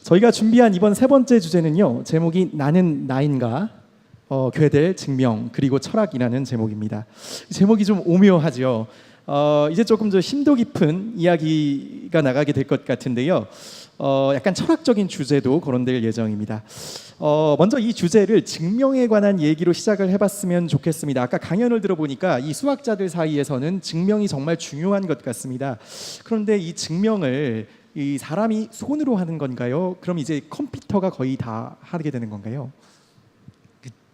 저희가 준비한 이번 세 번째 주제는요. 제목이 나는 나인가? 괴될 증명 그리고 철학이라는 제목입니다. 제목이 좀 오묘하죠. 이제 조금 더 심도 깊은 이야기가 나가게 될 것 같은데요. 약간 철학적인 주제도 거론될 예정입니다. 먼저 이 주제를 증명에 관한 얘기로 시작을 해봤으면 좋겠습니다. 아까 강연을 들어보니까 이 수학자들 사이에서는 증명이 정말 중요한 것 같습니다. 그런데 이 증명을 이 사람이 손으로 하는 건가요? 그럼 이제 컴퓨터가 거의 다 하게 되는 건가요?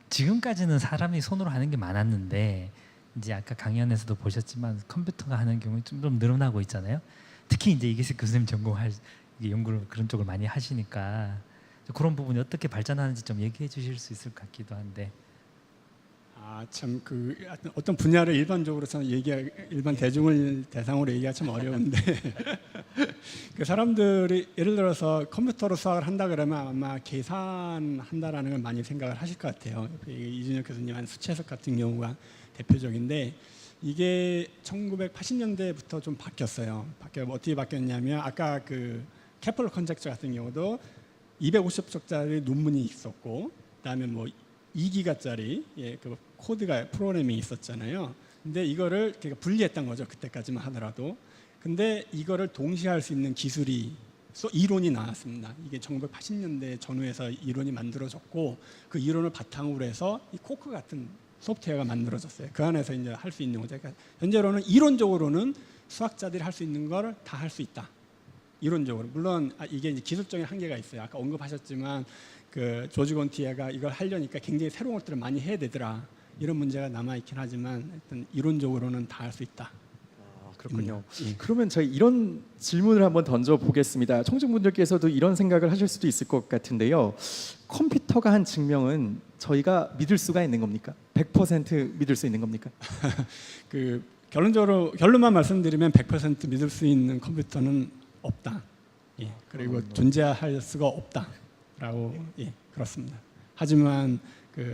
지금까지는 사람이 손으로 하는 게 많았는데 이제 아까 강연에서도 보셨지만 컴퓨터가 하는 경우는 좀 늘어나고 있잖아요. 특히 이제 이기식 교수님 전공할 연구를 그런 쪽을 많이 하시니까 그런 부분이 어떻게 발전하는지 좀 얘기해 주실 수 있을 것 같기도 한데. 참 그 어떤 분야를 일반적으로서 일반 대중을 대상으로 얘기하기 참 어려운데 그 사람들이 예를 들어서 컴퓨터로 수학을 한다 그러면 아마 계산한다라는 걸 많이 생각을 하실 것 같아요. 이준혁 교수님 한 수채석 같은 경우가 대표적인데 이게 1980년대부터 좀 바뀌었어요. 어떻게 바뀌었냐면 아까 그 케플러 컨젝처 같은 경우도 250쪽짜리 논문이 있었고 그다음에 뭐 2기가짜리 그 코드가 프로그래밍이 있었잖아요. 근데 이거를 분리했던 거죠. 그때까지만 하더라도. 근데 이거를 동시에 할 수 있는 기술이 이론이 나왔습니다. 이게 1980년대 전후에서 이론이 만들어졌고 그 이론을 바탕으로 해서 이 코크 같은 소프트웨어가 만들어졌어요. 그 안에서 이제 할 수 있는 거죠. 그러니까 현재로는 이론적으로는 수학자들이 할 수 있는 걸 다 할 수 있다. 이론적으로. 물론 이게 이제 기술적인 한계가 있어요. 아까 언급하셨지만 그 조지 곤티에가 이걸 하려니까 굉장히 새로운 것들을 많이 해야 되더라. 이런 문제가 남아 있긴 하지만 하여튼 이론적으로는 다 할 수 있다. 그렇군요. 그러면 저희 이런 질문을 한번 던져 보겠습니다. 청중분들께서도 이런 생각을 하실 수도 있을 것 같은데요. 컴퓨터가 한 증명은 저희가 믿을 수가 있는 겁니까? 100% 믿을 수 있는 겁니까? 결론만 말씀드리면 100% 믿을 수 있는 컴퓨터는 없다. 그리고 존재할 수가 없다라고 그렇습니다. 하지만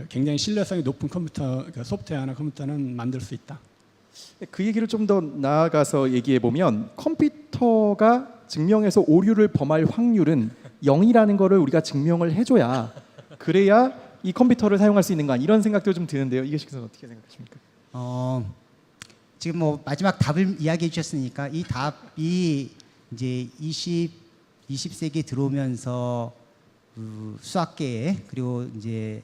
굉장히 신뢰성이 높은 컴퓨터, 소프트웨어나 컴퓨터는 만들 수 있다. 그 얘기를 좀 더 나아가서 얘기해 보면 컴퓨터가 증명에서 오류를 범할 확률은 0이라는 거를 우리가 증명을 해줘야 그래야 이 컴퓨터를 사용할 수 있는 거 아니 이런 생각도 좀 드는데요. 이계식 교수는 어떻게 생각하십니까? 지금 뭐 마지막 답을 이야기해 주셨으니까 이 답이 이제 20세기에 들어오면서 수학계에 그리고 이제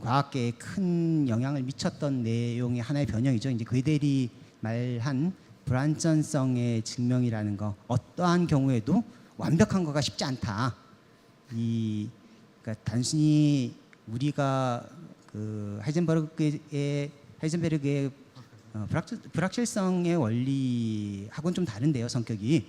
과학계에 큰 영향을 미쳤던 내용의 하나의 변형이죠. 이제 괴델이 말한 불완전성의 증명이라는 거, 어떠한 경우에도 완벽한 거가 쉽지 않다. 그러니까 단순히 우리가 그 하이젠베르그의 불확실성의 원리하고는 좀 다른데요. 성격이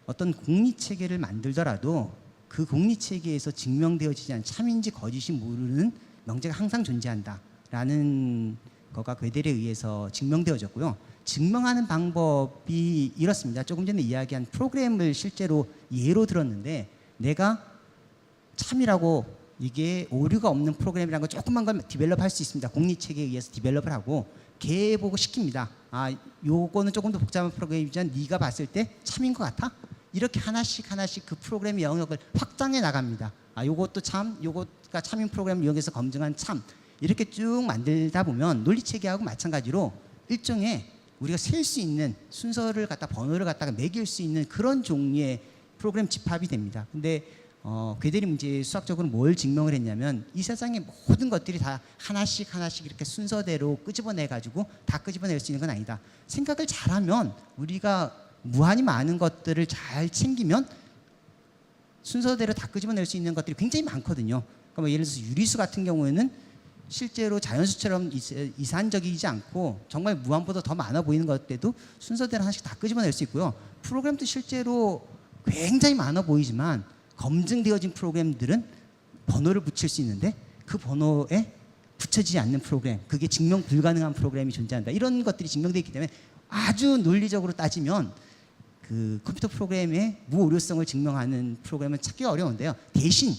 어떤 공리 체계를 만들더라도 그 공리 체계에서 증명되어지지 않은 참인지 거짓이 모르는 명제가 항상 존재한다라는 거가 괴델에 의해서 증명되어졌고요. 증명하는 방법이 이렇습니다. 조금 전에 이야기한 프로그램을 실제로 예로 들었는데 내가 참이라고 이게 오류가 없는 프로그램이라는 거 조그만 걸 디벨롭할 수 있습니다. 공리 체계에 의해서 디벨롭을 하고 개보고 시킵니다. 요거는 조금 더 복잡한 프로그램이지만 네가 봤을 때 참인 것 같아? 이렇게 하나씩 그 프로그램의 영역을 확장해 나갑니다. 요것도 참, 요거가 참인 프로그램을 이용해서 검증한 참 이렇게 쭉 만들다 보면 논리 체계하고 마찬가지로 일종의 우리가 셀 수 있는 순서를 번호를 갖다가 매길 수 있는 그런 종류의 프로그램 집합이 됩니다. 근데 괴델이 문제 수학적으로 뭘 증명을 했냐면 이 세상의 모든 것들이 다 하나씩 이렇게 순서대로 끄집어내 가지고 다 끄집어낼 수 있는 건 아니다. 생각을 잘하면 우리가 무한히 많은 것들을 잘 챙기면 순서대로 다 끄집어낼 수 있는 것들이 굉장히 많거든요. 그러니까 뭐 예를 들어서 유리수 같은 경우에는 실제로 자연수처럼 이산적이지 않고 정말 무한보다 더 많아 보이는 것들도 순서대로 하나씩 다 끄집어낼 수 있고요. 프로그램도 실제로 굉장히 많아 보이지만 검증되어진 프로그램들은 번호를 붙일 수 있는데 그 번호에 붙여지지 않는 프로그램, 그게 증명 불가능한 프로그램이 존재한다. 이런 것들이 증명되어 있기 때문에 아주 논리적으로 따지면 그 컴퓨터 프로그램의 무오류성을 증명하는 프로그램은 찾기가 어려운데요. 대신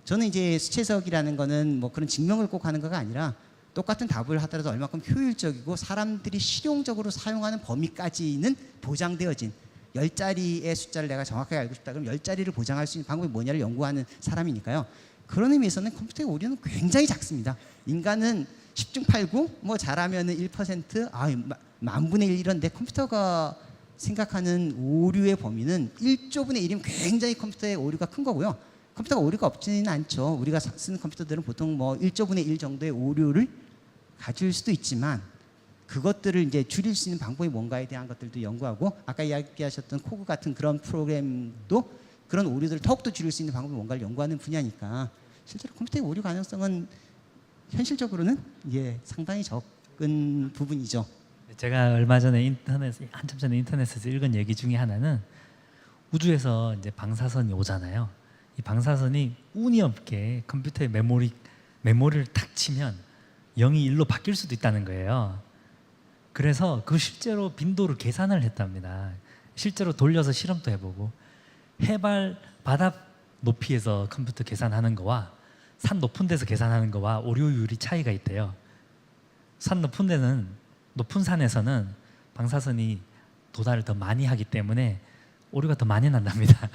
저는 이제 수채석이라는 거는 뭐 그런 증명을 꼭 하는 거가 아니라 똑같은 답을 하더라도 얼마큼 효율적이고 사람들이 실용적으로 사용하는 범위까지는 보장되어진 10자리의 숫자를 내가 정확하게 알고 싶다. 그럼 10자리를 보장할 수 있는 방법이 뭐냐를 연구하는 사람이니까요. 그런 의미에서는 컴퓨터의 오류는 굉장히 작습니다. 인간은 10중 8구, 뭐 잘하면은 1%, 만 분의 1 이런데 컴퓨터가 생각하는 오류의 범위는 1조분의 1이면 굉장히 컴퓨터의 오류가 큰 거고요. 컴퓨터가 오류가 없지는 않죠. 우리가 쓰는 컴퓨터들은 보통 뭐 1조분의 1 정도의 오류를 가질 수도 있지만 그것들을 이제 줄일 수 있는 방법이 뭔가에 대한 것들도 연구하고 아까 이야기하셨던 코그 같은 그런 프로그램도 그런 오류들을 더욱더 줄일 수 있는 방법이 뭔가를 연구하는 분야니까 실제로 컴퓨터의 오류 가능성은 현실적으로는 상당히 적은 부분이죠. 제가 얼마 전에 한참 전에 인터넷에서 읽은 얘기 중에 하나는 우주에서 이제 방사선이 오잖아요. 이 방사선이 운이 없게 컴퓨터의 메모리를 탁 치면 0이 1로 바뀔 수도 있다는 거예요. 그래서 그 실제로 빈도를 계산을 했답니다. 실제로 돌려서 실험도 해보고 해발 바다 높이에서 컴퓨터 계산하는 거와 산 높은 데서 계산하는 거와 오류율이 차이가 있대요. 산 높은 산에서는 방사선이 도달을 더 많이 하기 때문에 오류가 더 많이 난답니다.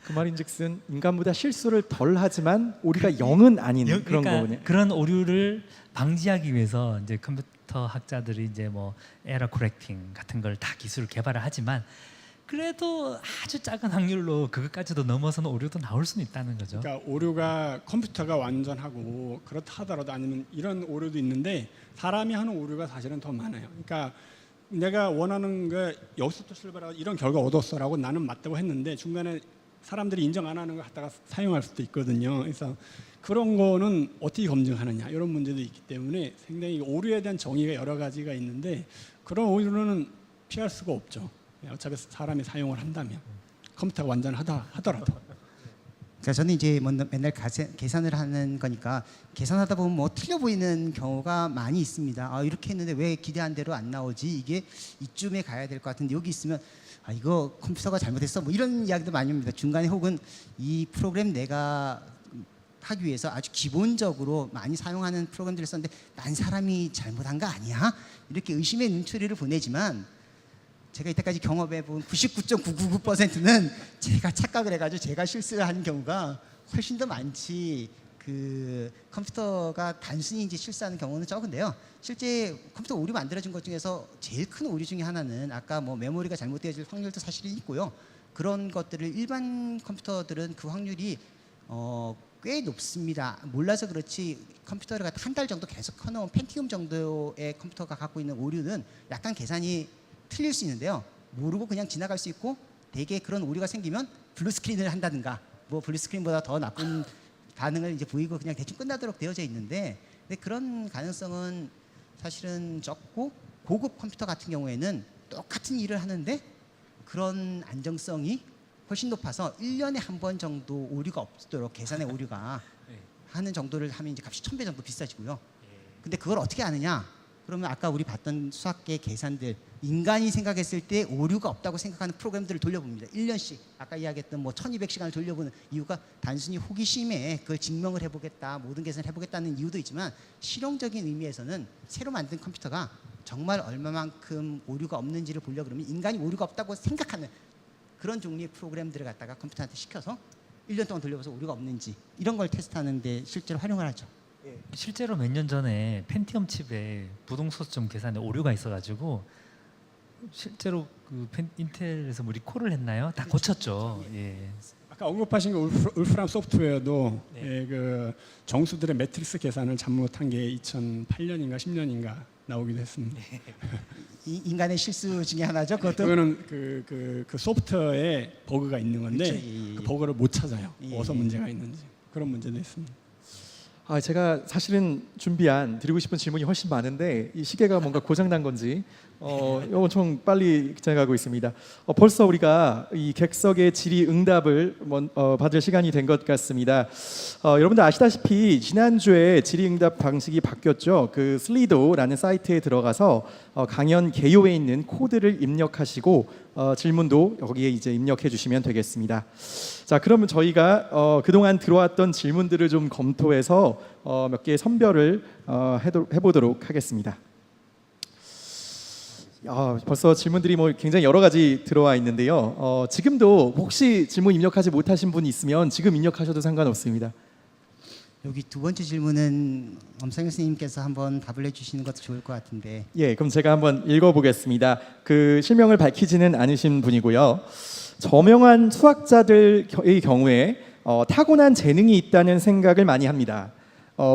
그 말인즉슨 인간보다 실수를 덜 하지만 오류가 0은 아닌 그런 거군요. 그런 오류를 방지하기 위해서 이제 컴퓨터 학자들이 이제 뭐 에러 코렉팅 같은 걸 다 기술을 개발을 하지만 그래도 아주 작은 확률로 그것까지도 넘어서는 오류도 나올 수는 있다는 거죠. 그러니까 오류가 컴퓨터가 완전하고 그렇다 하더라도 아니면 이런 오류도 있는데 사람이 하는 오류가 사실은 더 많아요. 그러니까 내가 원하는 게 여기서부터 출발하고 이런 결과 얻었어라고 나는 맞다고 했는데 중간에 사람들이 인정 안 하는 거 갖다가 사용할 수도 있거든요. 그래서 그런 거는 어떻게 검증하느냐 이런 문제도 있기 때문에 상당히 오류에 대한 정의가 여러 가지가 있는데 그런 오류는 피할 수가 없죠. 어차피 사람이 사용을 한다면 컴퓨터가 완전하다 하더라도. 그러니까 저는 이제 맨날 계산을 하는 거니까 계산하다 보면 뭐 틀려 보이는 경우가 많이 있습니다. 이렇게 했는데 왜 기대한 대로 안 나오지? 이게 이쯤에 가야 될 것 같은데 여기 있으면 이거 컴퓨터가 잘못했어. 뭐 이런 이야기도 많이 합니다. 중간에 혹은 이 프로그램 내가 하기 위해서 아주 기본적으로 많이 사용하는 프로그램들을 썼는데 난 사람이 잘못한 거 아니야? 이렇게 의심의 눈초리를 보내지만 제가 이때까지 경험해본 99.999%는 제가 착각을 해가지고 제가 실수를 하는 경우가 훨씬 더 많지 그 컴퓨터가 단순히 이제 실수하는 경우는 적은데요. 실제 컴퓨터 오류 만들어진 것 중에서 제일 큰 오류 중에 하나는 아까 뭐 메모리가 잘못되어질 확률도 사실은 있고요. 그런 것들을 일반 컴퓨터들은 그 확률이 꽤 높습니다. 몰라서 그렇지 컴퓨터를 한 달 정도 계속 켜놓은 펜티움 정도의 컴퓨터가 갖고 있는 오류는 약간 계산이 틀릴 수 있는데요. 모르고 그냥 지나갈 수 있고 대개 그런 오류가 생기면 블루 스크린을 한다든가 뭐 블루 스크린보다 더 나쁜 반응을 이제 보이고 그냥 대충 끝나도록 되어져 있는데 근데 그런 가능성은 사실은 적고 고급 컴퓨터 같은 경우에는 똑같은 일을 하는데 그런 안정성이 훨씬 높아서 1년에 한 번 정도 오류가 없도록 계산의 오류가 하는 정도를 하면 이제 값이 1000배 정도 비싸지고요. 근데 그걸 어떻게 아느냐? 그러면 아까 우리 봤던 수학계 계산들 인간이 생각했을 때 오류가 없다고 생각하는 프로그램들을 돌려봅니다. 1년씩 아까 이야기했던 뭐 1200시간을 돌려보는 이유가 단순히 호기심에 그걸 증명을 해보겠다 모든 계산을 해보겠다는 이유도 있지만 실용적인 의미에서는 새로 만든 컴퓨터가 정말 얼마만큼 오류가 없는지를 보려고 그러면 인간이 오류가 없다고 생각하는 그런 종류의 프로그램들을 갖다가 컴퓨터한테 시켜서 1년 동안 돌려봐서 오류가 없는지 이런 걸 테스트하는 데 실제로 활용을 하죠. 실제로 몇 년 전에 펜티엄 칩에 부동소점 계산에 오류가 있어가지고 실제로 그 인텔에서 뭐 리콜을 했나요? 다 고쳤죠. 예. 아까 언급하신 그 울프람 소프트웨어도 그 정수들의 매트리스 계산을 잘못한 게 2008년인가 10년인가 나오기도 했습니다. 인간의 실수 중에 하나죠. 그거는 그 소프트웨어에 버그가 있는 건데 그렇죠. 그 버그를 못 찾아요. 예. 어디서 문제가 있는지 그런 문제도 있습니다. 제가 사실은 드리고 싶은 질문이 훨씬 많은데 이 시계가 뭔가 고장난 건지 엄청 빨리 진행하고 있습니다. 벌써 우리가 이 객석의 질의응답을 받을 시간이 된 것 같습니다. 여러분들 아시다시피 지난주에 질의응답 방식이 바뀌었죠. 그 슬리도라는 사이트에 들어가서 강연 개요에 있는 코드를 입력하시고 질문도 여기에 이제 입력해 주시면 되겠습니다. 자, 그러면 저희가 그동안 들어왔던 질문들을 좀 검토해서 몇 개의 선별을 해보도록 하겠습니다. 벌써 질문들이 뭐 굉장히 여러 가지 들어와 있는데요. 지금도 혹시 질문 입력하지 못하신 분이 있으면 지금 입력하셔도 상관없습니다. 여기 두 번째 질문은 엄상혁 선생님께서 한번 답을 해주시는 것도 좋을 것 같은데. 예, 그럼 제가 한번 읽어보겠습니다. 그 실명을 밝히지는 않으신 분이고요. 저명한 수학자들의 경우에 타고난 재능이 있다는 생각을 많이 합니다.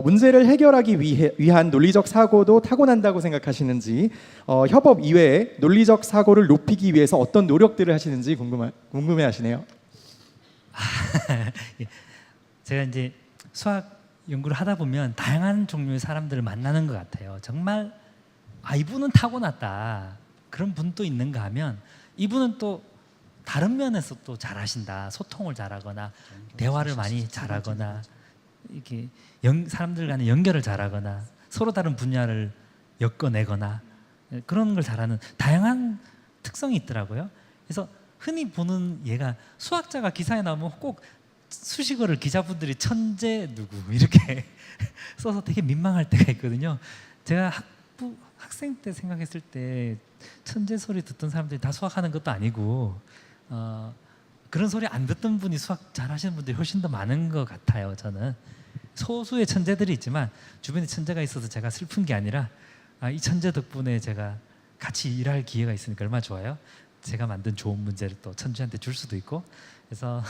문제를 해결하기 위한 논리적 사고도 타고난다고 생각하시는지, 협업 이외에 논리적 사고를 높이기 위해서 어떤 노력들을 하시는지 궁금해하시네요. 제가 이제 수학 연구를 하다 보면 다양한 종류의 사람들을 만나는 것 같아요. 정말 이분은 타고났다 그런 분도 있는가 하면 이분은 또 다른 면에서 또 잘하신다. 소통을 잘하거나 대화를 많이 잘하거나 이렇게 사람들 간의 연결을 잘하거나 서로 다른 분야를 엮어내거나 그런 걸 잘하는 다양한 특성이 있더라고요. 그래서 흔히 보는 얘가 수학자가 기사에 나오면 꼭 수식어를 기자분들이 천재 누구 이렇게 써서 되게 민망할 때가 있거든요. 제가 학생 때 생각했을 때 천재 소리 듣던 사람들이 다 수학하는 것도 아니고 그런 소리 안 듣던 분이 수학 잘하시는 분들이 훨씬 더 많은 것 같아요. 저는 소수의 천재들이 있지만 주변에 천재가 있어서 제가 슬픈 게 아니라 이 천재 덕분에 제가 같이 일할 기회가 있으니까 얼마나 좋아요. 제가 만든 좋은 문제를 또 천재한테 줄 수도 있고 그래서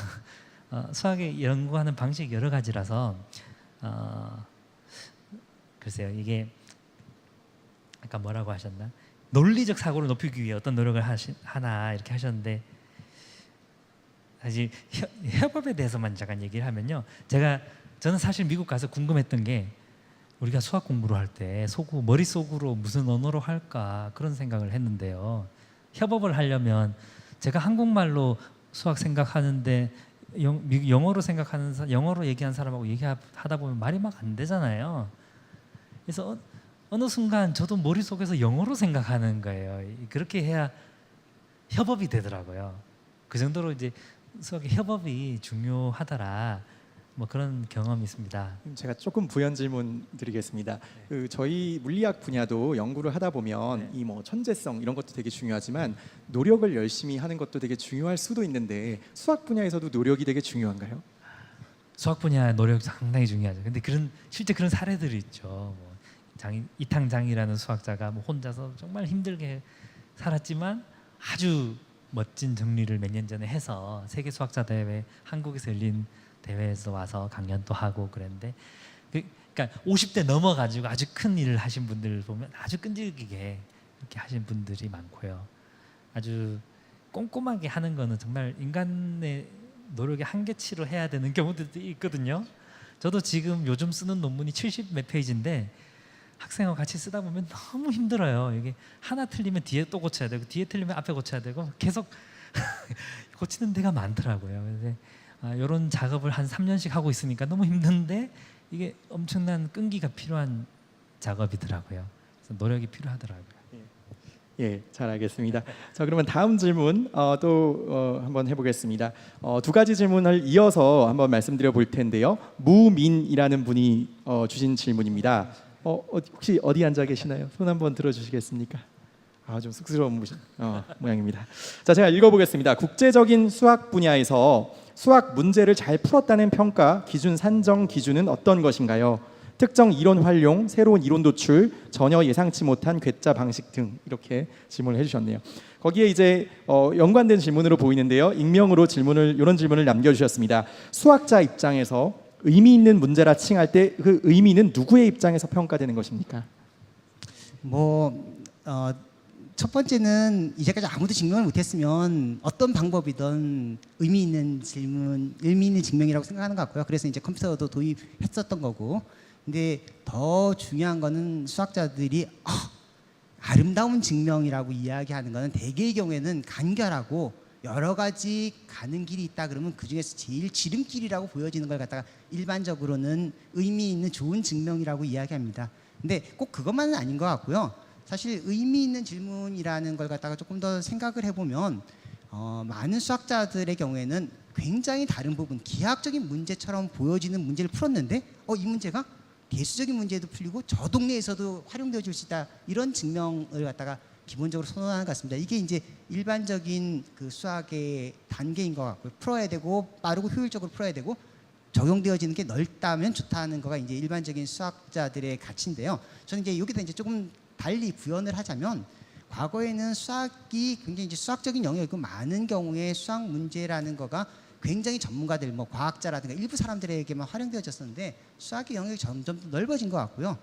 수학에 연구하는 방식이 여러 가지라서 글쎄요. 이게 아까 뭐라고 하셨나? 논리적 사고를 높이기 위해 어떤 노력을 하나 이렇게 하셨는데 사실 협업에 대해서만 잠깐 얘기를 하면요. 저는 사실 미국 가서 궁금했던 게 우리가 수학 공부를 할 때 머릿속으로 무슨 언어로 할까 그런 생각을 했는데요. 협업을 하려면 제가 한국말로 수학 생각하는데 영어로 얘기한 사람하고 얘기하다 보면 말이 막 안 되잖아요. 그래서 어느 순간 저도 머릿속에서 영어로 생각하는 거예요. 그렇게 해야 협업이 되더라고요. 그 정도로 이제 수학의 협업이 중요하더라. 뭐 그런 경험이 있습니다. 제가 조금 부연 질문 드리겠습니다. 그 저희 물리학 분야도 연구를 하다 보면 이 뭐 천재성 이런 것도 되게 중요하지만 노력을 열심히 하는 것도 되게 중요할 수도 있는데 수학 분야에서도 노력이 되게 중요한가요? 수학 분야 노력 상당히 중요하죠. 근데 실제 그런 사례들이 있죠. 뭐 이탕장이라는 수학자가 뭐 혼자서 정말 힘들게 살았지만 아주 멋진 정리를 몇 년 전에 해서 세계 수학자 대회 한국에서 열린 대회에서 와서 강연도 하고 그랬는데 그러니까 50대 넘어가지고 아주 큰 일을 하신 분들 보면 아주 끈질기게 이렇게 하신 분들이 많고요. 아주 꼼꼼하게 하는 거는 정말 인간의 노력의 한계치로 해야 되는 경우들도 있거든요. 저도 지금 요즘 쓰는 논문이 70 몇 페이지인데 학생하고 같이 쓰다 보면 너무 힘들어요. 이게 하나 틀리면 뒤에 또 고쳐야 되고 뒤에 틀리면 앞에 고쳐야 되고 계속 고치는 데가 많더라고요. 그래서 이런 작업을 한 3년씩 하고 있으니까 너무 힘든데 이게 엄청난 끈기가 필요한 작업이더라고요. 그래서 노력이 필요하더라고요. 예, 잘 알겠습니다. 자, 그러면 다음 질문 또 한번 해보겠습니다. 두 가지 질문을 이어서 한번 말씀드려 볼 텐데요. 무민이라는 분이 주신 질문입니다. 혹시 어디 앉아 계시나요? 손 한번 들어주시겠습니까? 좀 쑥스러운 모양입니다. 자, 제가 읽어보겠습니다. 국제적인 수학 분야에서 수학 문제를 잘 풀었다는 평가 기준 산정 기준은 어떤 것인가요? 특정 이론 활용, 새로운 이론 도출, 전혀 예상치 못한 괴짜 방식 등 이렇게 질문을 해주셨네요. 거기에 이제 연관된 질문으로 보이는데요. 익명으로 이런 질문을 남겨주셨습니다. 수학자 입장에서 의미 있는 문제라 칭할 때 그 의미는 누구의 입장에서 평가되는 것입니까? 첫 번째는 이제까지 아무도 증명을 못했으면 어떤 방법이든 의미 있는 증명이라고 생각하는 것 같고요. 그래서 이제 컴퓨터도 도입했었던 거고. 근데 더 중요한 거는 수학자들이 아름다운 증명이라고 이야기하는 거는 대개의 경우에는 간결하고 여러 가지 가는 길이 있다 그러면 그 중에서 제일 지름길이라고 보여지는 걸 갖다가 일반적으로는 의미 있는 좋은 증명이라고 이야기합니다. 근데 꼭 그것만은 아닌 것 같고요. 사실 의미 있는 질문이라는 걸 갖다가 조금 더 생각을 해보면 많은 수학자들의 경우에는 굉장히 다른 부분, 기하학적인 문제처럼 보여지는 문제를 풀었는데 이 문제가 개수적인 문제도 풀리고 저 동네에서도 활용되어질 수 있다, 이런 증명을 갖다가 기본적으로 선호하는 것 같습니다. 이게 이제 일반적인 그 수학의 단계인 것 같고요. 풀어야 되고 빠르고 효율적으로 풀어야 되고 적용되어지는 게 넓다면 좋다는 거가 이제 일반적인 수학자들의 가치인데요. 저는 이제 여기다 이제 조금 달리 구현을 하자면 과거에는 수학이 굉장히 이제 수학적인 영역이고 많은 경우에 수학 문제라는 거가 굉장히 전문가들, 뭐 과학자라든가 일부 사람들에게만 활용되어졌었는데 수학의 영역이 점점 더 넓어진 것 같고요.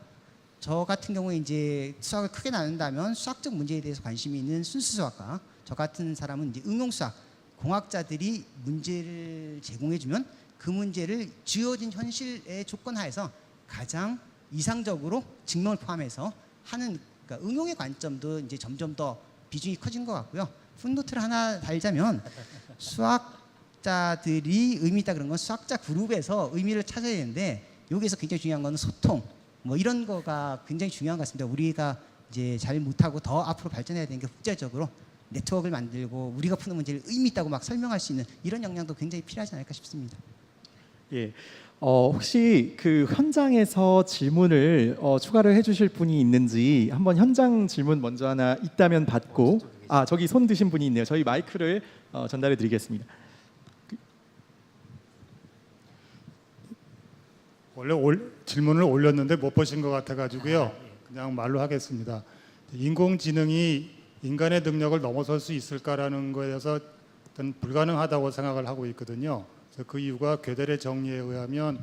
저 같은 경우에 이제 수학을 크게 나눈다면 수학적 문제에 대해서 관심이 있는 순수 수학과 저 같은 사람은 이제 응용 수학, 공학자들이 문제를 제공해주면 그 문제를 주어진 현실의 조건 하에서 가장 이상적으로 증명을 포함해서 하는 그러니까 응용의 관점도 이제 점점 더 비중이 커진 것 같고요. 풋노트를 하나 달자면 수학자들이 의미 있다 그런 건 수학자 그룹에서 의미를 찾아야 되는데 여기에서 굉장히 중요한 건 소통 뭐 이런 거가 굉장히 중요한 것 같습니다. 우리가 이제 잘 못하고 더 앞으로 발전해야 되는 게 국제적으로 네트워크를 만들고 우리가 푸는 문제를 의미 있다고 막 설명할 수 있는 이런 역량도 굉장히 필요하지 않을까 싶습니다. 예. 혹시 그 현장에서 질문을 추가를 해주실 분이 있는지 한번 현장 질문 먼저 하나 있다면 받고 저기 손 드신 분이 있네요. 저희 마이크를 전달해 드리겠습니다. 원래 질문을 올렸는데 못 보신 것 같아가지고요. 그냥 말로 하겠습니다. 인공지능이 인간의 능력을 넘어설 수 있을까라는 거에 대해서 어떤 불가능하다고 생각을 하고 있거든요. 그래서 그 이유가 gödel의 정리에 의하면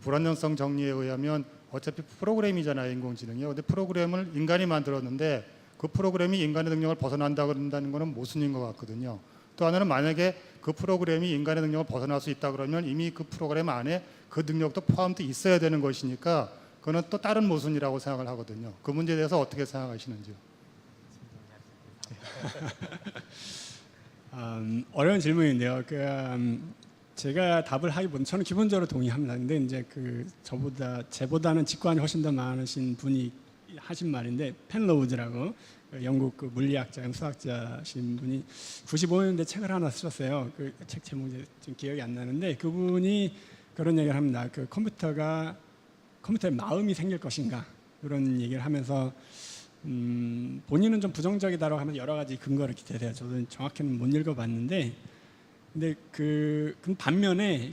불안정성 정리에 의하면 어차피 프로그램이잖아요, 인공지능이요. 근데 프로그램을 인간이 만들었는데 그 프로그램이 인간의 능력을 벗어난다 그런다는 거는 모순인 것 같거든요. 또 하나는 만약에 그 프로그램이 인간의 능력을 벗어날 수 있다 그러면 이미 그 프로그램 안에 그 능력도 포함되어 있어야 되는 것이니까 그거는 또 다른 모순이라고 생각을 하거든요. 그 문제에 대해서 어떻게 생각하시는지요? 어려운 질문인데요. 제가 답을 하기보다는 저는 기본적으로 동의합니다. 근데 이제 제보다는 직관이 훨씬 더 많으신 분이 하신 말인데 펜로우즈라고 영국 그 물리학자, 수학자신 분이 95년대 책을 하나 쓰셨어요. 그 책 제목이 좀 기억이 안 나는데 그분이 그런 얘기를 합니다. 그 컴퓨터에 마음이 생길 것인가 그런 얘기를 하면서 본인은 좀 부정적이다라고 하면 여러 가지 근거를 기대세요. 저도 정확히는 못 읽어봤는데, 근데 그 반면에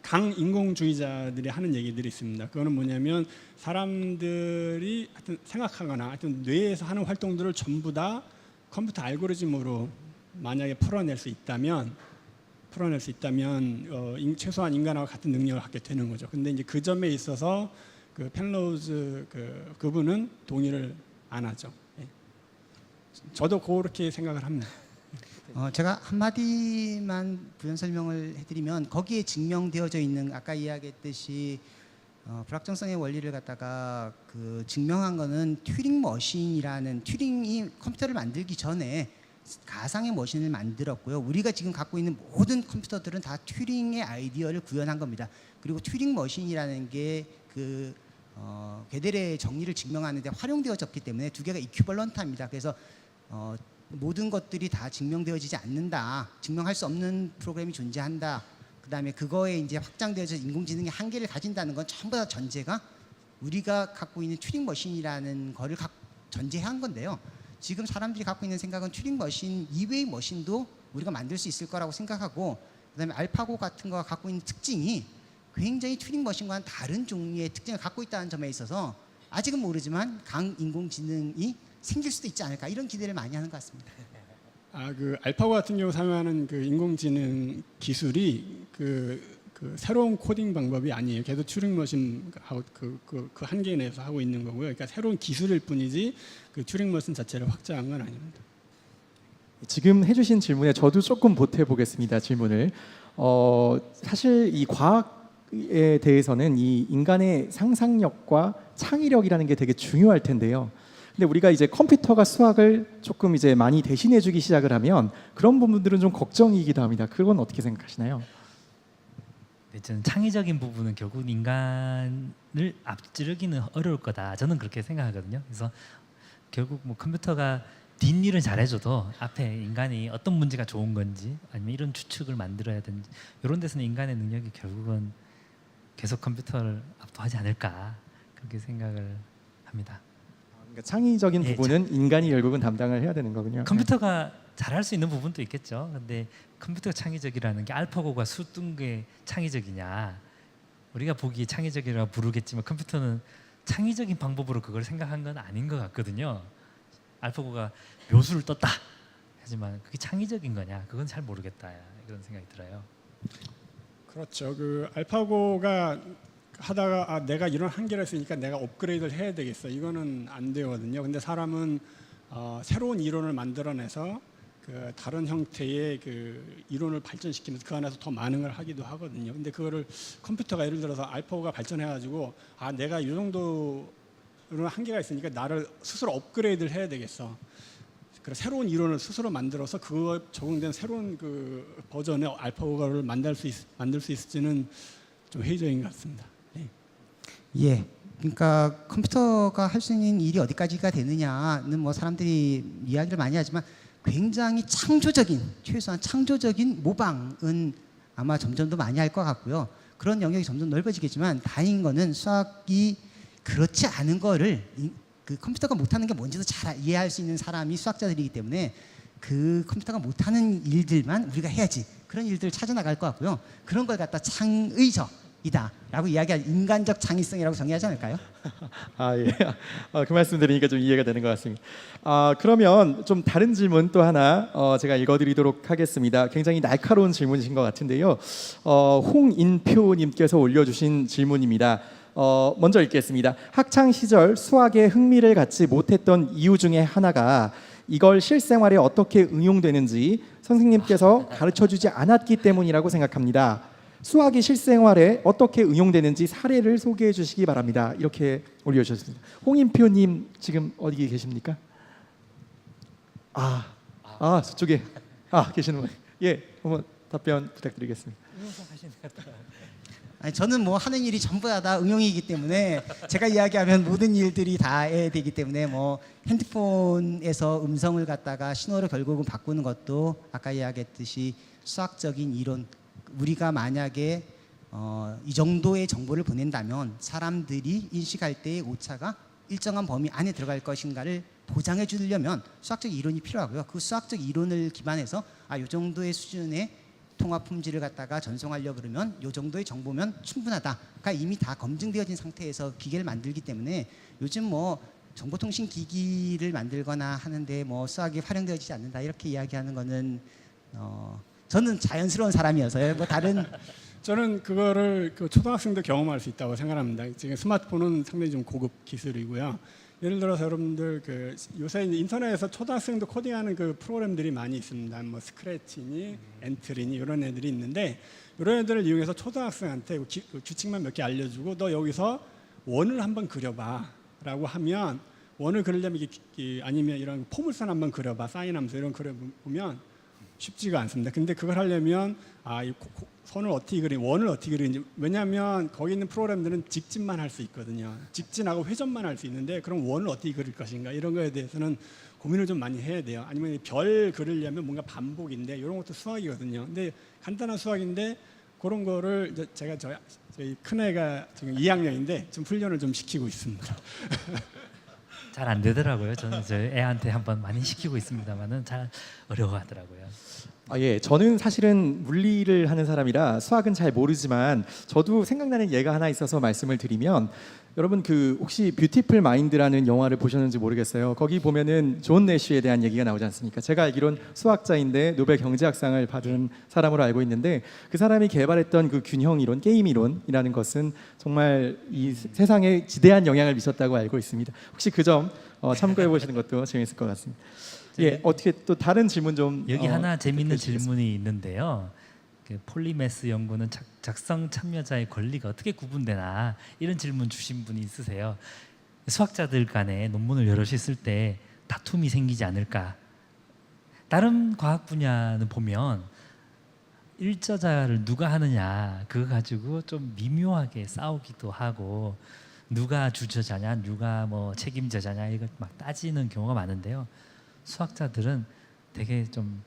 강인공주의자들이 하는 얘기들이 있습니다. 그거는 뭐냐면 사람들이 하여튼 생각하거나 하여튼 뇌에서 하는 활동들을 전부 다 컴퓨터 알고리즘으로 만약에 풀어낼 수 있다면 최소한 인간하고 같은 능력을 갖게 되는 거죠. 근데 이제 그 점에 있어서 그 펜로우즈 그분은 동의를 안 하죠. 예. 저도 그렇게 생각을 합니다. 제가 한마디만 부연 설명을 해드리면 거기에 증명되어져 있는 아까 이야기했듯이 불확정성의 원리를 갖다가 그 증명한 거는 튜링 머신이라는 튜링이 컴퓨터를 만들기 전에 가상의 머신을 만들었고요. 우리가 지금 갖고 있는 모든 컴퓨터들은 다 튜링의 아이디어를 구현한 겁니다. 그리고 튜링 머신이라는 게 gödel의 정리를 증명하는 데 활용되어졌기 때문에 두 개가 이퀴벌런트합니다. 그래서 모든 것들이 다 증명되어지지 않는다. 증명할 수 없는 프로그램이 존재한다. 그다음에 그거에 이제 확장되어서 인공지능의 한계를 가진다는 건 전부 다 전제가 우리가 갖고 있는 튜링 머신이라는 거를 전제한 건데요. 지금 사람들이 갖고 있는 생각은 튜링 머신 이외의 머신도 우리가 만들 수 있을 거라고 생각하고 그다음에 알파고 같은 거가 갖고 있는 특징이 굉장히 튜링 머신과는 다른 종류의 특징을 갖고 있다는 점에 있어서 아직은 모르지만 강인공지능이 생길 수도 있지 않을까 이런 기대를 많이 하는 것 같습니다. 그 알파고 같은 경우 사용하는 그 인공지능 기술이 그 새로운 코딩 방법이 아니에요. 계속 튜링 머신하고 그 한계 내에서 하고 있는 거고요. 그러니까 새로운 기술일 뿐이지 그 튜링 머신 자체를 확장한 건 아닙니다. 지금 해주신 질문에 저도 조금 보태 보겠습니다. 질문을 사실 이 과학에 대해서는 이 인간의 상상력과 창의력이라는 게 되게 중요할 텐데요. 근데 우리가 이제 컴퓨터가 수학을 조금 이제 많이 대신해주기 시작을 하면 그런 부분들은 좀 걱정이기도 합니다. 그건 어떻게 생각하시나요? 네, 저는 창의적인 부분은 결국 인간을 앞지르기는 어려울 거다. 저는 그렇게 생각하거든요. 그래서 결국 뭐 컴퓨터가 뒷일은 잘해줘도 앞에 인간이 어떤 문제가 좋은 건지 아니면 이런 추측을 만들어야 되는지 이런 데서는 인간의 능력이 결국은 계속 컴퓨터를 압도하지 않을까 그렇게 생각을 합니다. 그러니까 창의적인 예, 부분은 인간이 결국은 담당을 해야 되는 거군요. 컴퓨터가 잘할 수 있는 부분도 있겠죠. 근데 컴퓨터가 창의적이라는 게 알파고가 수뜬 게 창의적이냐? 우리가 보기에 창의적이라고 부르겠지만 컴퓨터는 창의적인 방법으로 그걸 생각한 건 아닌 것 같거든요. 알파고가 묘수를 떴다 하지만 그게 창의적인 거냐? 그건 잘 모르겠다 이런 생각이 들어요. 그렇죠. 그 알파고가 하다가 내가 이런 한계가 있으니까 내가 업그레이드를 해야 되겠어. 이거는 안 되거든요. 근데 사람은 새로운 이론을 만들어내서 그 다른 형태의 그 이론을 발전시키면서 그 안에서 더 많은 걸 하기도 하거든요. 근데 그거를 컴퓨터가 예를 들어서 알파고가 발전해가지고 내가 이 정도는 한계가 있으니까 나를 스스로 업그레이드를 해야 되겠어. 그래서 새로운 이론을 스스로 만들어서 그거 적용된 새로운 그 버전의 알파고를 만들 수 있을지는 좀 회의적인 것 같습니다. 예. 그러니까 컴퓨터가 할 수 있는 일이 어디까지가 되느냐는 뭐 사람들이 이야기를 많이 하지만 굉장히 창조적인, 최소한 창조적인 모방은 아마 점점 더 많이 할 것 같고요. 그런 영역이 점점 넓어지겠지만 다행인 거는 수학이 그렇지 않은 거를 그 컴퓨터가 못하는 게 뭔지도 잘 이해할 수 있는 사람이 수학자들이기 때문에 그 컴퓨터가 못하는 일들만 우리가 해야지, 그런 일들을 찾아 나갈 것 같고요. 그런 걸 갖다 창의적이다라고 이야기할 인간적 창의성이라고 정의하지 않을까요? 예. 그 말씀 들으니까 좀 이해가 되는 것 같습니다. 그러면 좀 다른 질문 또 하나 제가 읽어드리도록 하겠습니다. 굉장히 날카로운 질문이신 것 같은데요. 홍인표님께서 올려주신 질문입니다. 먼저 읽겠습니다. 학창 시절 수학에 흥미를 갖지 못했던 이유 중에 하나가 이걸 실생활에 어떻게 응용되는지 선생님께서 가르쳐주지 않았기 때문이라고 생각합니다. 수학이 실생활에 어떻게 응용되는지 사례를 소개해 주시기 바랍니다. 이렇게 올려주셨습니다. 홍인표님 지금 어디 계십니까? 저쪽에 계시는 분. 예, 한번 답변 부탁드리겠습니다. 아니, 저는 뭐 하는 일이 전부 다 응용이기 때문에 제가 이야기하면 모든 일들이 다 해야 되기 때문에 뭐 핸드폰에서 음성을 갖다가 신호를 결국은 바꾸는 것도 아까 이야기했듯이 수학적인 이론, 우리가 만약에 이 정도의 정보를 보낸다면 사람들이 인식할 때의 오차가 일정한 범위 안에 들어갈 것인가를 보장해 주려면 수학적 이론이 필요하고요. 그 수학적 이론을 기반해서 이 정도의 수준의 통합 품질을 갖다가 전송하려 그러면 이 정도의 정보면 충분하다. 그러니까 이미 다 검증되어진 상태에서 기계를 만들기 때문에 요즘 뭐 정보통신 기기를 만들거나 하는데 뭐 수학이 활용되어지지 않는다 이렇게 이야기하는 거는 저는 자연스러운 사람이어서요. 뭐 다른 저는 그거를 그 초등학생도 경험할 수 있다고 생각합니다. 지금 스마트폰은 상당히 좀 고급 기술이고요. 예를 들어서 여러분들 그 요새 인터넷에서 초등학생도 코딩하는 그 프로그램들이 많이 있습니다. 뭐 스크래치니, 엔트리니 이런 애들이 있는데 이런 애들을 이용해서 초등학생한테 규칙만 몇 개 알려주고 너 여기서 원을 한번 그려봐라고 하면 원을 그리려면 아니면 이런 포물선 한번 그려봐, 사인함수 이런 그려보면 쉽지가 않습니다. 근데 그걸 하려면 이 선을 어떻게 그리는지, 원을 어떻게 그리는지, 왜냐하면 거기 있는 프로그램들은 직진만 할 수 있거든요. 직진하고 회전만 할 수 있는데 그럼 원을 어떻게 그릴 것인가 이런 거에 대해서는 고민을 좀 많이 해야 돼요. 아니면 별 그리려면 뭔가 반복인데 이런 것도 수학이거든요. 근데 간단한 수학인데 그런 거를 제가 저희 큰애가 지금 2학년인데 좀 훈련을 좀 시키고 있습니다. 잘 안 되더라고요. 저는 저 애한테 한번 많이 시키고 있습니다만은 잘 어려워하더라고요. 예, 저는 사실은 물리를 하는 사람이라 수학은 잘 모르지만 저도 생각나는 예가 하나 있어서 말씀을 드리면 여러분 그 혹시 뷰티풀 마인드라는 영화를 보셨는지 모르겠어요. 거기 보면은 존 내쉬에 대한 얘기가 나오지 않습니까? 제가 알기론 수학자인데 노벨 경제학상을 받은 사람으로 알고 있는데 그 사람이 개발했던 그 균형 이론, 게임 이론이라는 것은 정말 이 세상에 지대한 영향을 미쳤다고 알고 있습니다. 혹시 그 점 참고해 보시는 것도 재밌을 것 같습니다. 예, 어떻게 또 다른 질문 좀 여기 하나 재미있는 부탁드리겠습니다. 질문이 있는데요. 그 폴리메스 연구는 작성 참여자의 권리가 어떻게 구분되나 이런 질문 주신 분이 있으세요. 수학자들 간에 논문을 여럿이 쓸 때 다툼이 생기지 않을까? 다른 과학 분야는 보면 일저자를 누가 하느냐 그거 가지고 좀 미묘하게 싸우기도 하고 누가 주저자냐 누가 뭐 책임자냐 이걸 막 따지는 경우가 많은데요. 수학자들은 되게 좀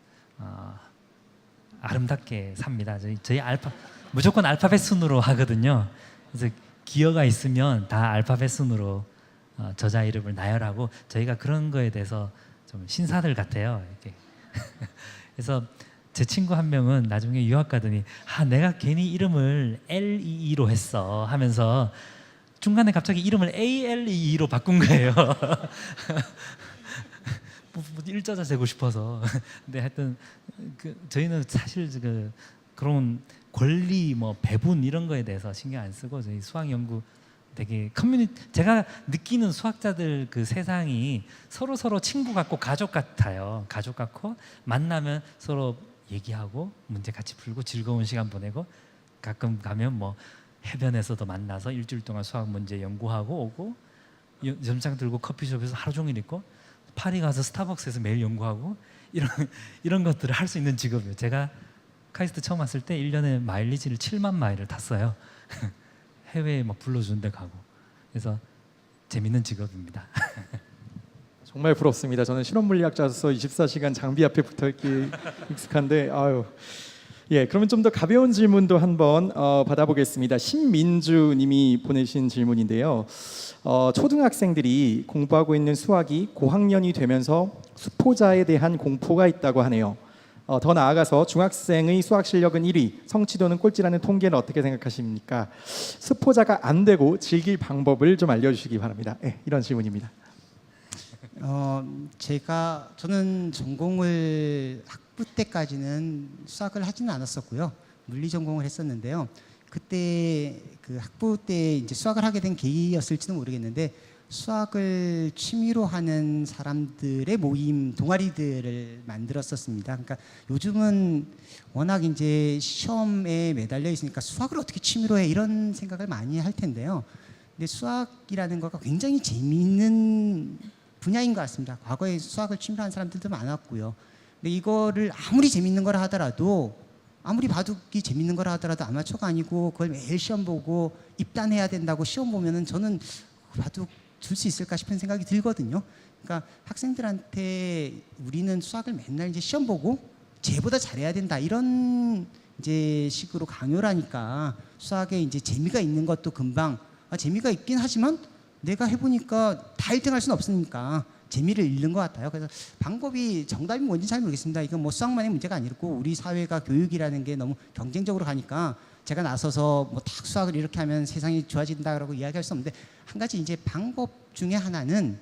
아름답게 삽니다. 저희 무조건 알파벳 순으로 하거든요. 그래서 기어가 있으면 다 알파벳 순으로 저자 이름을 나열하고 저희가 그런 거에 대해서 좀 신사들 같아요. 이렇게. 그래서 제 친구 한 명은 나중에 유학 가더니 내가 괜히 이름을 LEE로 했어 하면서 중간에 갑자기 이름을 ALEE로 바꾼 거예요. 뭐 일자자 재고 싶어서. 근데 하여튼 저희는 사실 그런 권리 뭐 배분 이런 거에 대해서 신경 안 쓰고 저희 수학 연구 되게 제가 느끼는 수학자들 그 세상이 서로 친구 같고 가족 같아요. 가족 같고 만나면 서로 얘기하고 문제 같이 풀고 즐거운 시간 보내고 가끔 가면 뭐 해변에서도 만나서 일주일 동안 수학 문제 연구하고 오고 점장 들고 커피숍에서 하루 종일 있고 파리 가서 스타벅스에서 매일 연구하고 이런 것들을 할 수 있는 직업이에요. 제가 카이스트 처음 왔을 때 1년에 마일리지를 7만 마일을 탔어요. 해외에 막 불러주는 데 가고. 그래서 재밌는 직업입니다. 정말 부럽습니다. 저는 실험물리학자로서 24시간 장비 앞에 붙어있기 익숙한데 아유. 예, 그러면 좀 더 가벼운 질문도 한번 받아보겠습니다. 신민주님이 보내신 질문인데요. 초등학생들이 공부하고 있는 수학이 고학년이 되면서 수포자에 대한 공포가 있다고 하네요. 더 나아가서 중학생의 수학 실력은 1위, 성취도는 꼴찌라는 통계는 어떻게 생각하십니까? 수포자가 안 되고 즐길 방법을 좀 알려주시기 바랍니다. 네, 이런 질문입니다. 저는 전공을 학부 때까지는 수학을 하지는 않았었고요. 물리 전공을 했었는데요. 그때 그 학부 때 이제 수학을 하게 된 계기였을지는 모르겠는데 수학을 취미로 하는 사람들의 모임 동아리들을 만들었었습니다. 그러니까 요즘은 워낙 이제 시험에 매달려 있으니까 수학을 어떻게 취미로 해 이런 생각을 많이 할 텐데요. 근데 수학이라는 거가 굉장히 재미있는 분야인 것 같습니다. 과거에 수학을 취미로 한 사람들도 많았고요. 근데 이거를 아무리 재밌는 거라 하더라도 아무리 바둑이 재밌는 거라 하더라도 아마추어가 아니고 그걸 매일 시험 보고 입단해야 된다고 시험 보면은 저는 바둑 줄 수 있을까 싶은 생각이 들거든요. 그러니까 학생들한테 우리는 수학을 맨날 이제 시험 보고 쟤보다 잘해야 된다 이런 이제 식으로 강요를 하니까 수학에 이제 재미가 있는 것도 금방 재미가 있긴 하지만 내가 해보니까 다 1등 할 수는 없으니까 재미를 잃는 것 같아요. 그래서 방법이 정답이 뭔지 잘 모르겠습니다. 이건 뭐 수학만의 문제가 아니고 우리 사회가 교육이라는 게 너무 경쟁적으로 가니까 제가 나서서 뭐 딱 수학을 이렇게 하면 세상이 좋아진다라고 이야기할 수 없는데 한 가지 이제 방법 중에 하나는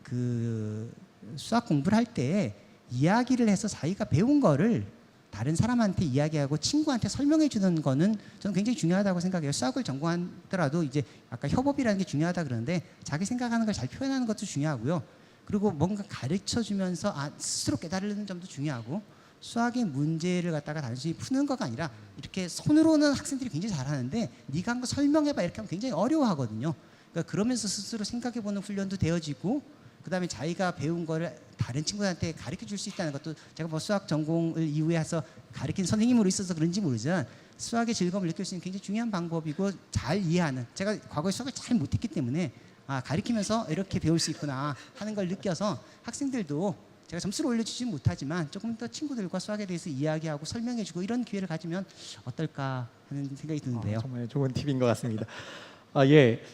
그 수학 공부를 할 때 이야기를 해서 자기가 배운 거를 다른 사람한테 이야기하고 친구한테 설명해 주는 거는 저는 굉장히 중요하다고 생각해요. 수학을 전공하더라도 이제 아까 협업이라는 게 중요하다 그러는데 자기 생각하는 걸 잘 표현하는 것도 중요하고요. 그리고 뭔가 가르쳐 주면서 스스로 깨달는 점도 중요하고 수학의 문제를 갖다가 단순히 푸는 거가 아니라 이렇게 손으로는 학생들이 굉장히 잘하는데 네가 한 거 설명해봐 이렇게 하면 굉장히 어려워하거든요. 그러니까 그러면서 스스로 생각해보는 훈련도 되어지고 그다음에 자기가 배운 거를 다른 친구들한테 가르쳐 줄 수 있다는 것도 제가 뭐 수학 전공을 이후에 해서 가르친 선생님으로 있어서 그런지 모르지만 수학의 즐거움을 느낄 수 있는 굉장히 중요한 방법이고 잘 이해하는 제가 과거에 수학을 잘 못했기 때문에 가르치면서 이렇게 배울 수 있구나 하는 걸 느껴서 학생들도 제가 점수를 올려주지 못하지만 조금 더 친구들과 수학에 대해서 이야기하고 설명해주고 이런 기회를 가지면 어떨까 하는 생각이 드는데요. 정말 좋은 팁인 것 같습니다. 예.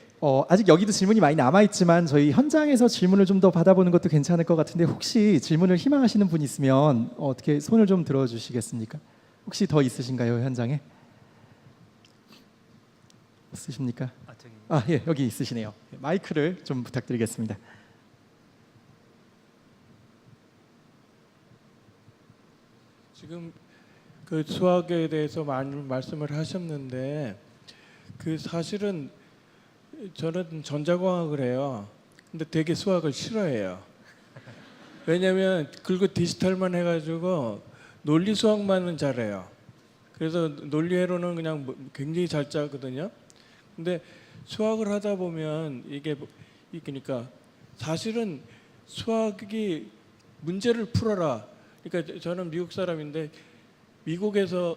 아직 여기도 질문이 많이 남아있지만 저희 현장에서 질문을 좀 더 받아보는 것도 괜찮을 것 같은데 혹시 질문을 희망하시는 분 있으면 어떻게 손을 좀 들어주시겠습니까? 혹시 더 있으신가요 현장에? 없으십니까? 예, 여기 있으시네요. 마이크를 좀 부탁드리겠습니다. 지금 그 수학에 대해서 많이 말씀을 하셨는데 그 사실은 저는 전자공학을 해요. 근데 되게 수학을 싫어해요. 왜냐면 그리고 디지털만 해가지고 논리 수학만은 잘해요. 그래서 논리회로는 그냥 굉장히 잘 짜거든요. 근데 수학을 하다 보면 그러니까 사실은 수학이 문제를 풀어라. 그러니까 저는 미국 사람인데 미국에서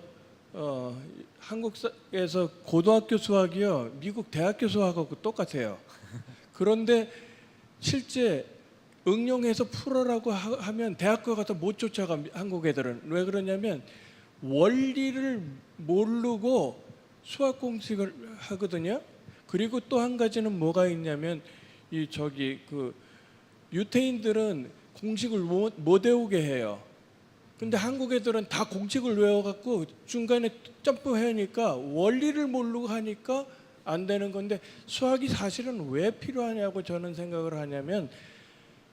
한국에서 고등학교 수학이요 미국 대학교 수학하고 똑같아요. 그런데 실제 응용해서 풀어라고 하면 대학교 가서 못 쫓아가. 한국 애들은 왜 그러냐면 원리를 모르고 수학 공식을 하거든요. 그리고 또 한 가지는 뭐가 있냐면 이 저기 그 유태인들은 공식을 못 외우게 해요. 근데 한국 애들은 다 공식을 외워갖고 중간에 점프하니까 원리를 모르고 하니까 안 되는 건데, 수학이 사실은 왜 필요하냐고 저는 생각을 하냐면,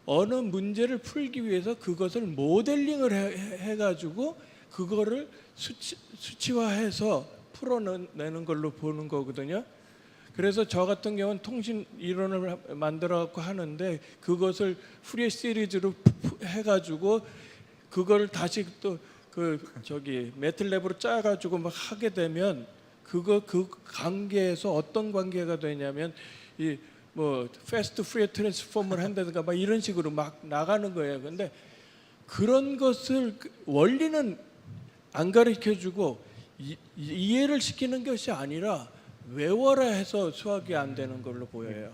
어느 문제를 풀기 위해서 그것을 모델링을 해가지고 그거를 수치화해서 풀어내는 걸로 보는 거거든요. 그래서 저 같은 경우는 통신 이론을 만들어 갖고 하는데, 그것을 푸리에 시리즈로 해가지고 그걸 다시 또 그 저기 매틀랩으로 짜가지고 막 하게 되면 그 관계에서 어떤 관계가 되냐면, 이 뭐 패스트 프리에 트랜스폼을 한다든가 막 이런 식으로 막 나가는 거예요. 근데 그런 것을 원리는 안 가르쳐주고 이해를 시키는 것이 아니라 외워라 해서 수학이 안 되는 걸로 보여요.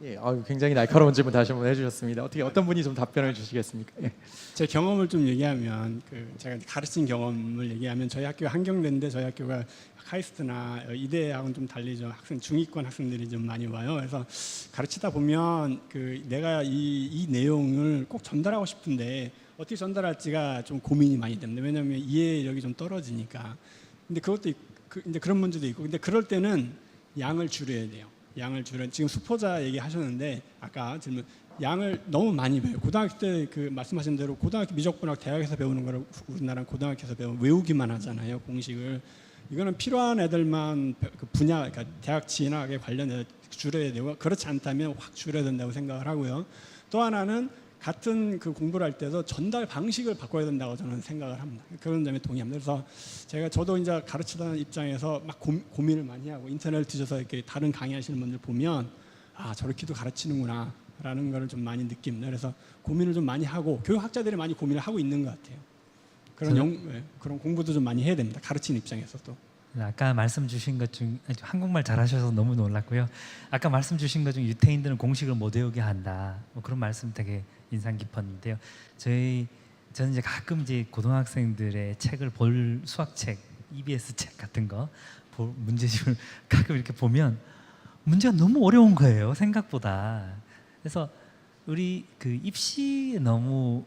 예, 굉장히 날카로운 질문 다시 한번 해주셨습니다. 어떻게 어떤 분이 좀 답변을 주시겠습니까? 예. 제 경험을 좀 얘기하면, 제가 가르친 경험을 얘기하면, 저희 학교가 한경대인데 저희 학교가 카이스트나 이대하고는 좀 달리 좀 중위권 학생들이 좀 많이 와요. 그래서 가르치다 보면 내가 이 내용을 꼭 전달하고 싶은데 어떻게 전달할지가 좀 고민이 많이 됩니다. 왜냐하면 이해력이 좀 떨어지니까. 근데 그것도 이제 그런 문제도 있고, 근데 그럴 때는 양을 줄여야 돼요. 양을 지금 수포자 얘기하셨는데, 아까 질문, 양을 너무 많이 배워요. 고등학교 때 말씀하신 대로 고등학교 미적분학 대학에서 배우는 거를 우리나라 고등학교에서 배우면 외우기만 하잖아요, 공식을. 이거는 필요한 애들만 분야, 그러니까 대학 진학에 관련해서 줄여야 되고, 그렇지 않다면 확 줄여야 된다고 생각을 하고요. 또 하나는 같은 공부를 할 때도 전달 방식을 바꿔야 된다고 저는 생각을 합니다. 그런 점에 동의합니다. 그래서 저도 이제 가르치던 입장에서 막 고민을 많이 하고, 인터넷을 뒤져서 이렇게 다른 강의하시는 분들 보면 저렇게도 가르치는구나 라는 걸 좀 많이 느낍니다. 그래서 고민을 좀 많이 하고, 교육학자들이 많이 고민을 하고 있는 것 같아요. 그런 공부도 좀 많이 해야 됩니다. 가르치는 입장에서도. 아까 말씀 주신 것 중, 한국말 잘하셔서 너무 놀랐고요. 아까 말씀 주신 것 중 유태인들은 공식을 못 외우게 한다, 뭐 그런 말씀 되게 인상 깊었는데요. 저는 이제 가끔 이제 고등학생들의 책을 수학책, EBS 책 같은 거 문제집을 가끔 이렇게 보면 문제가 너무 어려운 거예요, 생각보다. 그래서 우리 입시에 너무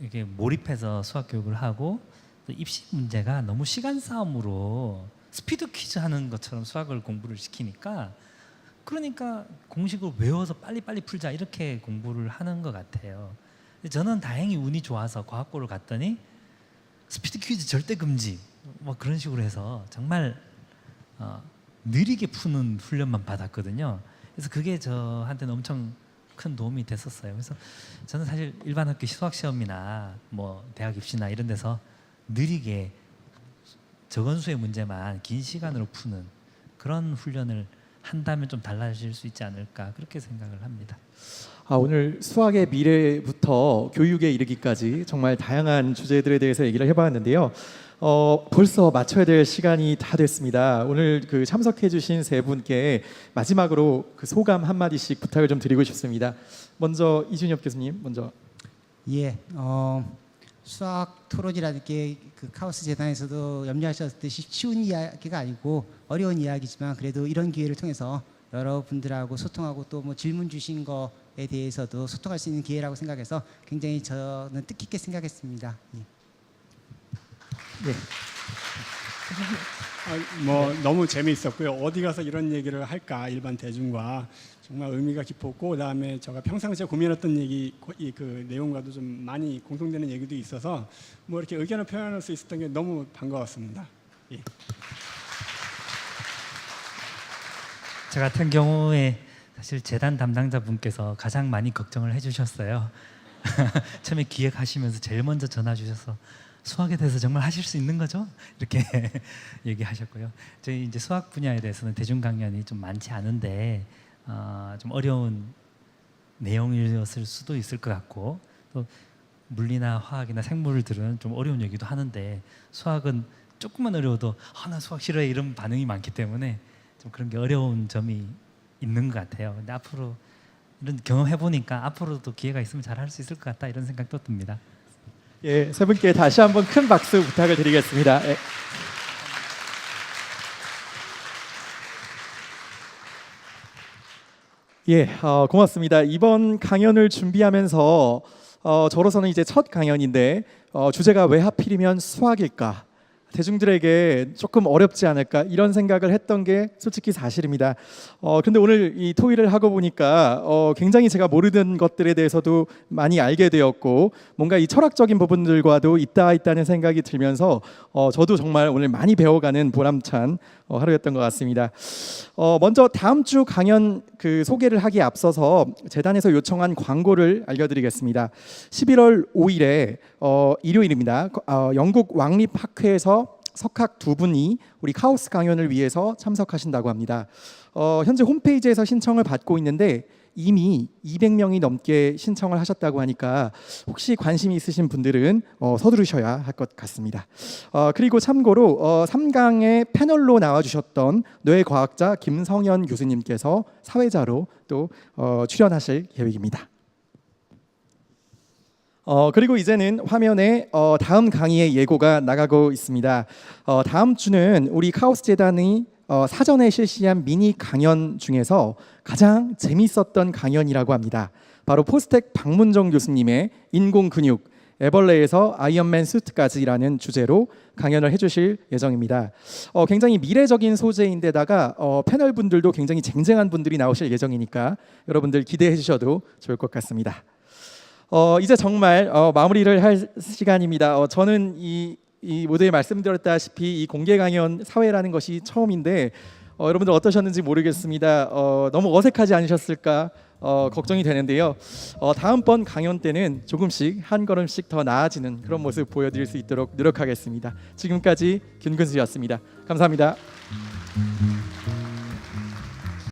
이렇게 몰입해서 수학 교육을 하고, 또 입시 문제가 너무 시간 싸움으로 스피드 퀴즈 하는 것처럼 수학을 공부를 시키니까, 그러니까 공식을 외워서 빨리빨리 풀자 이렇게 공부를 하는 것 같아요. 저는 다행히 운이 좋아서 과학고를 갔더니 스피드 퀴즈 절대 금지 뭐 그런 식으로 해서 정말 느리게 푸는 훈련만 받았거든요. 그래서 그게 저한테는 엄청 큰 도움이 됐었어요. 그래서 저는 사실 일반 학교 수학 시험이나 뭐 대학 입시나 이런 데서 느리게 적은 수의 문제만 긴 시간으로 푸는 그런 훈련을 한다면 좀 달라질 수 있지 않을까, 그렇게 생각을 합니다. 오늘 수학의 미래부터 교육에 이르기까지 정말 다양한 주제들에 대해서 얘기를 해봤는데요. 벌써 마쳐야 될 시간이 다 됐습니다. 오늘 참석해주신 세 분께 마지막으로 소감 한 마디씩 부탁을 좀 드리고 싶습니다. 먼저 이준엽 교수님 먼저. 예, 수학 토론이라는 게 카오스 재단에서도 염려하셨듯이 쉬운 이야기가 아니고 어려운 이야기지만, 그래도 이런 기회를 통해서 여러분들하고 소통하고 또 뭐 질문 주신 거에 대해서도 소통할 수 있는 기회라고 생각해서 굉장히 저는 뜻깊게 생각했습니다. 예. 네. 너무 재미있었고요. 어디 가서 이런 얘기를 할까, 일반 대중과 정말 의미가 깊었고, 그다음에 제가 평상시에 고민했던 얘기, 그 내용과도 좀 많이 공통되는 얘기도 있어서 뭐 이렇게 의견을 표현할 수 있었던 게 너무 반가웠습니다. 예. 저 같은 경우에 사실 재단 담당자분께서 가장 많이 걱정을 해주셨어요. 처음에 기획하시면서 제일 먼저 전화 주셔서 수학에 대해서 정말 하실 수 있는 거죠? 이렇게 얘기하셨고요. 저희 이제 수학 분야에 대해서는 대중 강연이 좀 많지 않은데 좀 어려운 내용이었을 수도 있을 것 같고, 또 물리나 화학이나 생물들은 좀 어려운 얘기도 하는데, 수학은 조금만 어려워도 나 수학 싫어해 이런 반응이 많기 때문에 좀 그런 게 어려운 점이 있는 것 같아요. 근데 앞으로 이런 경험해 보니까 앞으로도 기회가 있으면 잘 할 수 있을 것 같다, 이런 생각도 듭니다. 예, 세 분께 다시 한번 큰 박수 부탁을 드리겠습니다. 예. 예, 고맙습니다. 이번 강연을 준비하면서 저로서는 이제 첫 강연인데 주제가 왜 하필이면 수학일까? 대중들에게 조금 어렵지 않을까 이런 생각을 했던 게 솔직히 사실입니다. 근데 오늘 이 토의를 하고 보니까 굉장히 제가 모르는 것들에 대해서도 많이 알게 되었고 뭔가 이 철학적인 부분들과도 있다는 생각이 들면서 저도 정말 오늘 많이 배워가는 보람찬 하루였던 것 같습니다. 먼저 다음 주 강연 그 소개를 하기에 앞서서 재단에서 요청한 광고를 알려드리겠습니다. 11월 5일에 일요일입니다. 영국 왕립학회에서 석학 두 분이 우리 카오스 강연을 위해서 참석하신다고 합니다. 현재 홈페이지에서 신청을 받고 있는데 이미 200명이 넘게 신청을 하셨다고 하니까 혹시 관심이 있으신 분들은 서두르셔야 할 것 같습니다. 그리고 참고로 3강의 패널로 나와주셨던 뇌과학자 김성현 교수님께서 사회자로 또 출연하실 계획입니다. 그리고 이제는 화면에 다음 강의의 예고가 나가고 있습니다. 다음 주는 우리 카오스 재단이 사전에 실시한 미니 강연 중에서 가장 재밌었던 강연이라고 합니다. 바로 포스텍 박문정 교수님의 인공근육, 애벌레에서 아이언맨 수트까지라는 주제로 강연을 해주실 예정입니다. 굉장히 미래적인 소재인데다가 패널 분들도 굉장히 쟁쟁한 분들이 나오실 예정이니까 여러분들 기대해 주셔도 좋을 것 같습니다. 이제 정말 마무리를 할 시간입니다. 저는 이 모두에 말씀드렸다시피 이 공개 강연 사회라는 것이 처음인데 여러분들 어떠셨는지 모르겠습니다. 너무 어색하지 않으셨을까 걱정이 되는데요. 다음번 강연 때는 조금씩 한 걸음씩 더 나아지는 그런 모습 보여드릴 수 있도록 노력하겠습니다. 지금까지 김근수였습니다. 감사합니다.